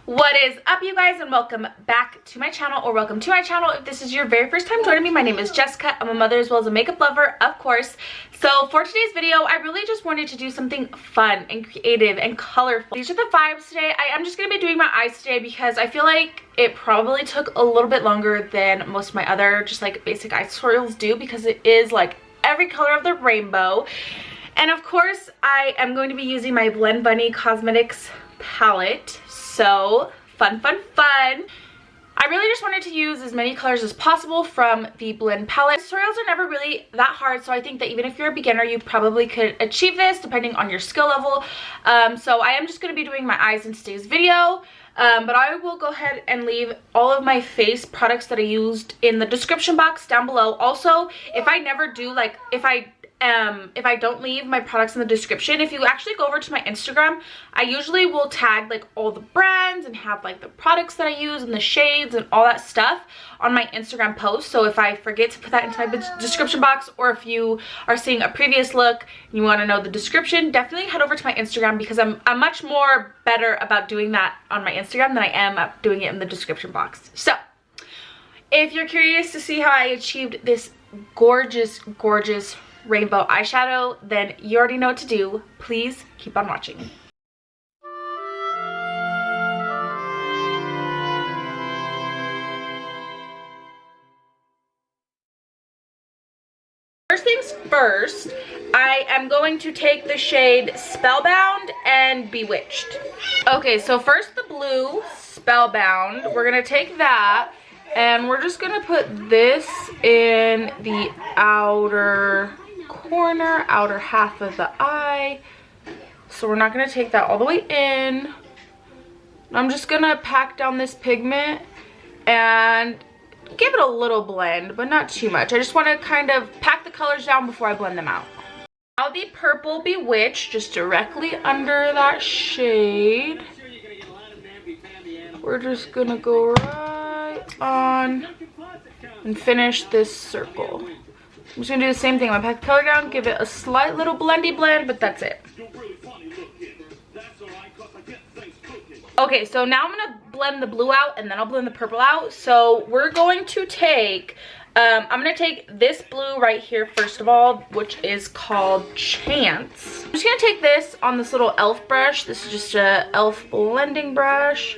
What is up, you guys, and welcome back to my channel, or welcome to my channel if this is your very first time joining me. My name is Jessica. I'm a mother as well as a makeup lover, of course. So for today's video, I really just wanted to do something fun and creative and colorful. These are the vibes today. I am just going to be doing my eyes today because I feel like it probably took a little bit longer than most of my other just like basic eye tutorials do, because it is like every color of the rainbow. And of course, I am going to be using my Blend Bunny Cosmetics palette. So fun. I really just wanted to use as many colors as possible from the Blend palette. Tutorials are never really that hard, so I think that even if you're a beginner, you probably could achieve this depending on your skill level. So I am just going to be doing my eyes in today's video. But I will go ahead and leave all of my face products that I used in the description box down below. Also, if I never do, like, if I don't leave my products in the description, if you actually go over to my Instagram, I usually will tag like all the brands and have like the products that I use and the shades and all that stuff on my Instagram post. So if I forget to put that into my description box, or if you are seeing a previous look and you want to know the description, definitely head over to my Instagram, because I'm much more better about doing that on my Instagram than I am at doing it in the description box. So if you're curious to see how I achieved this gorgeous rainbow eyeshadow, then you already know what to do. Please keep on watching. First things first, I am going to take the shade Spellbound and Bewitched. Okay, so first the blue Spellbound. We're gonna take that and we're just gonna put this in the outer corner, outer half of the eye. So we're not going to take that all the way in. I'm just going to pack down this pigment and give it a little blend, but not too much. I just want to kind of pack the colors down before I blend them out. Now the purple Bewitched, just directly under that shade. We're just going to go right on and finish this circle. I'm just going to do the same thing. I'm going to pack the color down, give it a slight little blendy blend, but that's it. Okay, so now I'm going to blend the blue out and then I'll blend the purple out. So we're going to take, I'm going to take this blue right here first of all, which is called Chance. I'm just going to take this on this little e.l.f. brush. This is just a e.l.f. blending brush.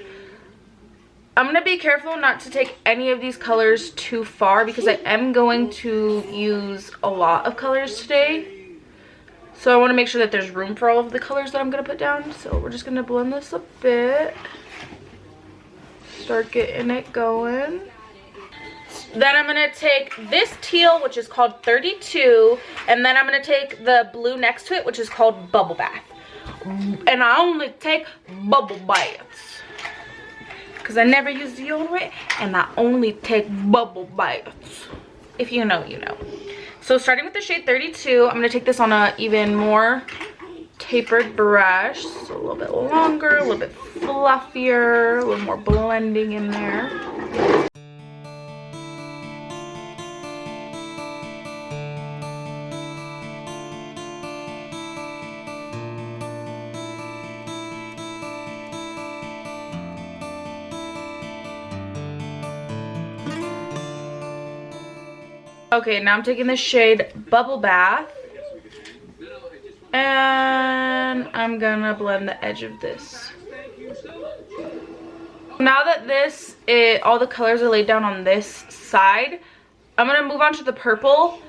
I'm going to be careful not to take any of these colors too far, because I am going to use a lot of colors today. So I want to make sure that there's room for all of the colors that I'm going to put down. So we're just going to blend this a bit. Start getting it going. Then I'm going to take this teal, which is called 32. And then I'm going to take the blue next to it, which is called Bubble Bath. And I only take bubble baths, because I never use deodorant and I only take bubble baths. If you know, you know. So starting with the shade 32, I'm going to take this on a even more tapered brush. So a little bit longer, a little bit fluffier, a little more blending in there. Okay, now I'm taking the shade Bubble Bath and I'm gonna blend the edge of this. Now that all the colors are laid down on this side, I'm gonna move on to the purple,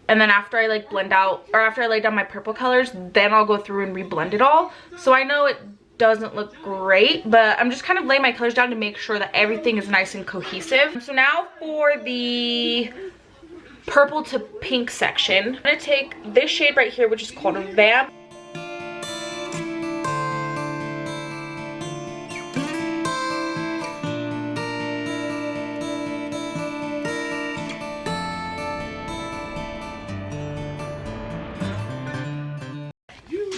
and then after I like blend out, or after I lay down my purple colors, then I'll go through and reblend it all. So I know it doesn't look great, but I'm just kind of laying my colors down to make sure that everything is nice and cohesive. So now for the purple to pink section, I'm going to take this shade right here, which is called Vamp.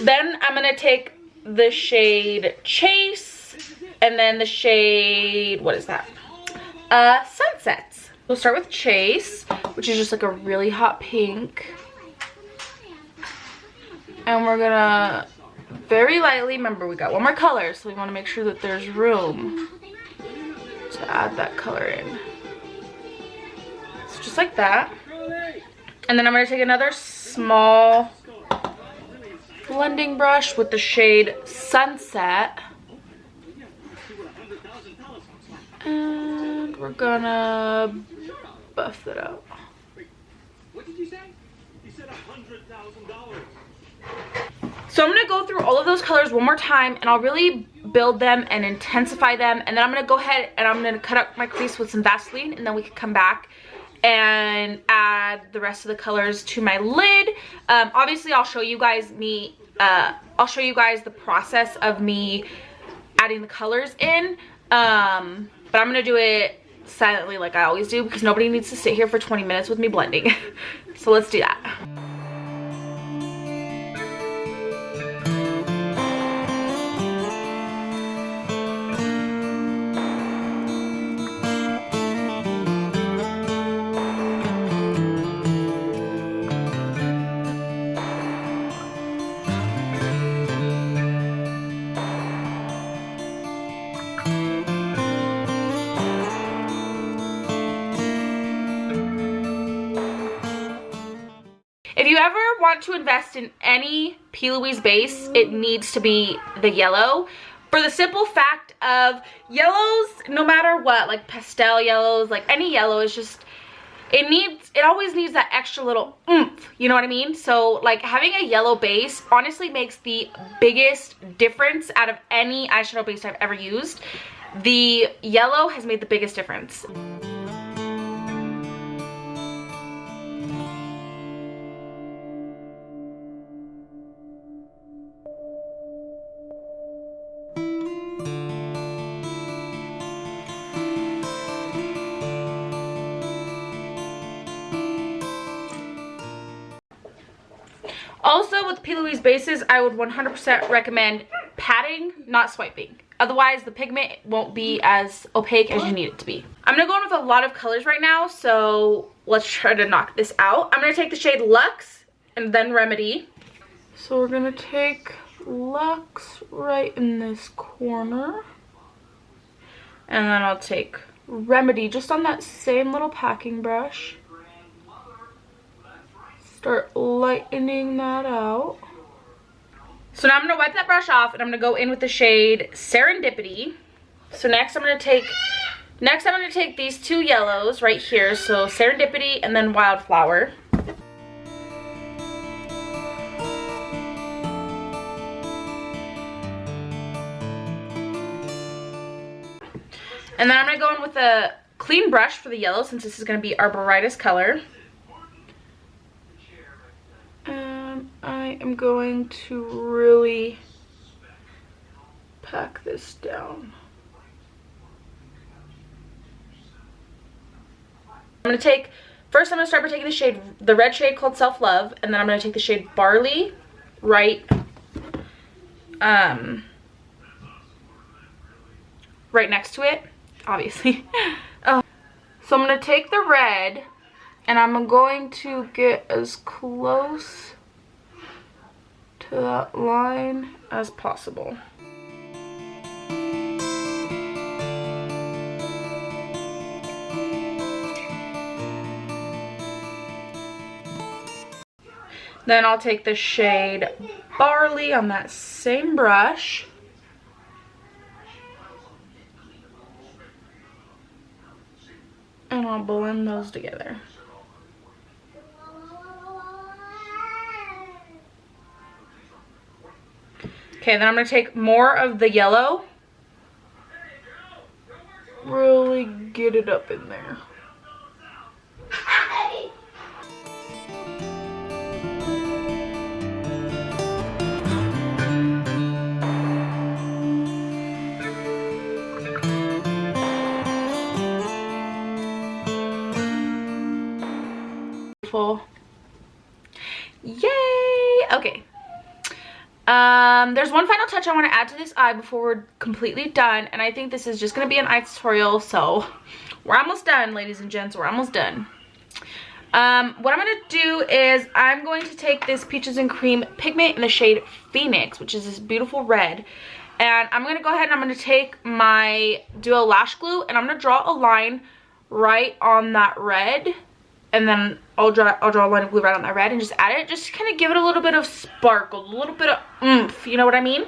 Then I'm going to take the shade Chase, and then the shade, what is that? Sunsets. We'll start with Chase, which is just like a really hot pink. And we're gonna very lightly. Remember, we got one more color, so we want to make sure that there's room to add that color in. So just like that. And then I'm going to take another small blending brush with the shade Sunset. And we're gonna buff it out. What did you say? You said $100,000. So I'm gonna go through all of those colors one more time, and I'll really build them and intensify them, and then I'm gonna go ahead and I'm gonna cut up my crease with some Vaseline, and then we can come back and add the rest of the colors to my lid. Obviously I'll show you guys the process of me adding the colors in, but I'm gonna do it silently like I always do, because nobody needs to sit here for 20 minutes with me blending. So let's do that. If you ever want to invest in any P. Louise base, it needs to be the yellow. For the simple fact of yellows, no matter what, like pastel yellows, like any yellow, is just, it always needs that extra little oomph, you know what I mean? So like having a yellow base honestly makes the biggest difference out of any eyeshadow base I've ever used. The yellow has made the biggest difference. Also, with P. Louise bases, I would 100% recommend patting, not swiping. Otherwise, the pigment won't be as opaque as you need it to be. I'm going to go in with a lot of colors right now, so let's try to knock this out. I'm going to take the shade Luxe and then Remedy. So we're going to take Luxe right in this corner. And then I'll take Remedy just on that same little packing brush. Start lightening that out. So now I'm going to wipe that brush off, and I'm going to go in with the shade Serendipity. So next I'm going to take these two yellows right here. So Serendipity and then Wildflower. And then I'm going to go in with a clean brush for the yellow, since this is going to be our brightest color. I am going to really pack this down. I'm going to take, first I'm going to start by taking the red shade called Self Love, and then I'm going to take the shade Barley right next to it, obviously. So I'm going to take the red, and I'm going to get as close to that line as possible. Then I'll take the shade Barley on that same brush. And I'll blend those together. Okay, then I'm going to take more of the yellow. Really get it up in there. Beautiful. Yay! Okay. There's one final touch I want to add to this eye before we're completely done, and I think this is just going to be an eye tutorial, so we're almost done, ladies and gents. We're almost done. What I'm going to do is I'm going to take this Peaches and Cream pigment in the shade Phoenix, which is this beautiful red. And I'm going to go ahead and I'm going to take my Duo Lash Glue and I'm going to draw a line right on that red. And then I'll draw a line of glue right on that red and just add it. Just to kind of give it a little bit of sparkle, a little bit of oomph, you know what I mean?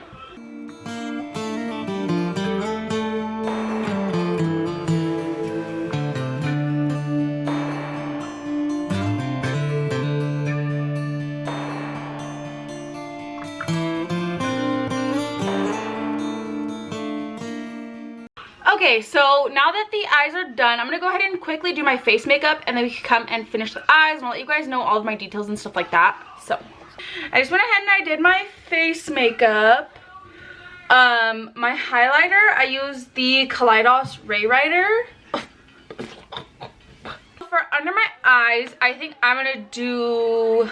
Okay, so now that the eyes are done, I'm going to go ahead and quickly do my face makeup and then we can come and finish the eyes and I'll let you guys know all of my details and stuff like that. So, I just went ahead and I did my face makeup. My highlighter, I used the Kaleidos Ray Rider. For under my eyes, I think I'm going to do...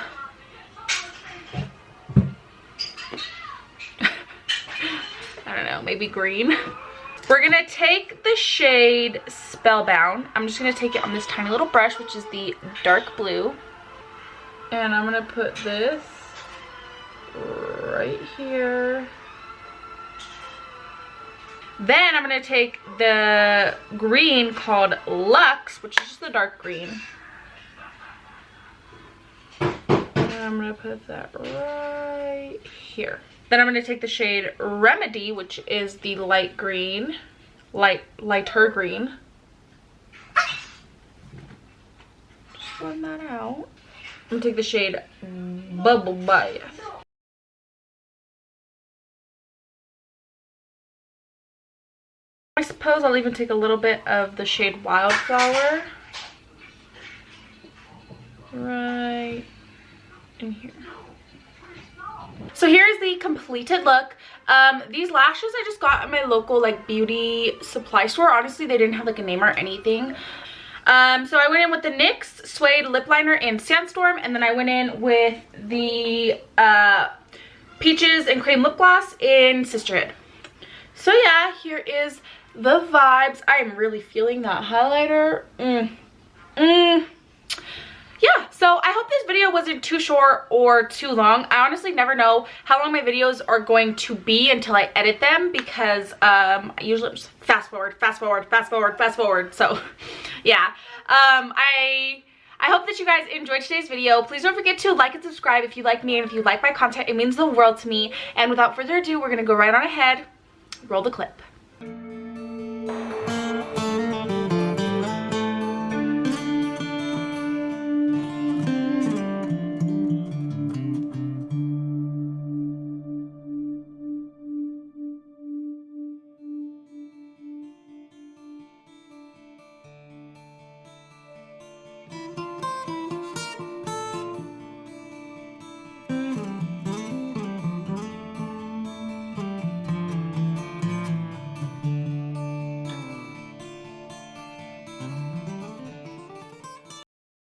I don't know, maybe green. We're going to take the shade Spellbound. I'm just going to take it on this tiny little brush, which is the dark blue. And I'm going to put this right here. Then I'm going to take the green called Luxe, which is just the dark green. And I'm going to put that right here. Then I'm going to take the shade Remedy, which is the light green, lighter green. Just blend that out. I'm going to take the shade Bubble Bath. I suppose I'll even take a little bit of the shade Wildflower. Right in here. So here's the completed look. These lashes I just got at my local like beauty supply store. Honestly, they didn't have like a name or anything. So I went in with the NYX Suede Lip Liner in Sandstorm, and then I went in with the Peaches and Cream Lip Gloss in Sisterhood. So yeah, here is the vibes. I am really feeling that highlighter. Yeah, so I hope this video wasn't too short or too long. I honestly never know how long my videos are going to be until I edit them, because I usually just fast forward. So yeah, I hope that you guys enjoyed today's video. Please don't forget to like and subscribe if you like me and if you like my content. It means the world to me. And without further ado, we're gonna go right on ahead. Roll the clip.